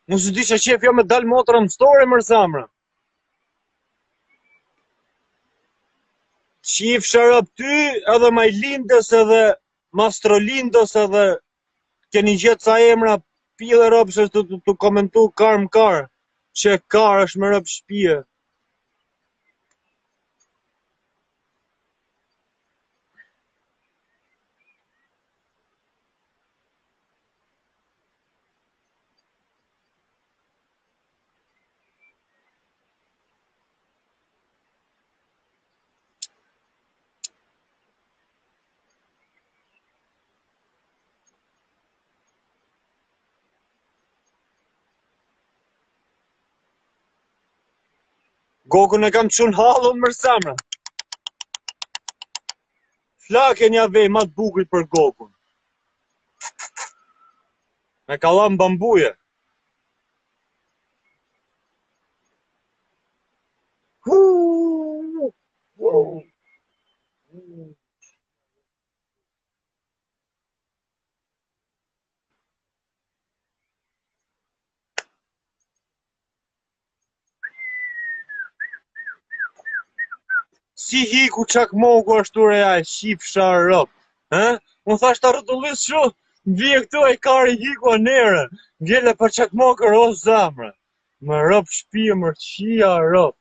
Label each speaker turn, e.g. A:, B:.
A: Unë së di që qef jo me dal motra më store mërë zamra. Qif sharap ty edhe Majlindës edhe Mastrolindos edhe keni gjetë sa emra pile rëpë që të komentu kar më kar. Që kar është me rëpë shpije. Gokun e kam qënë halë unë mërë zamra. Flake një vej ma të bukrit për gokun. Me kalam bambuje. Si hiku qak mogu ashture aj, shif sharop. Unë thash të rëtullis shu, vje këtu e kari hiku anere. Gjele për qak mogër o zamra. Më rop shpije mërë qia rop.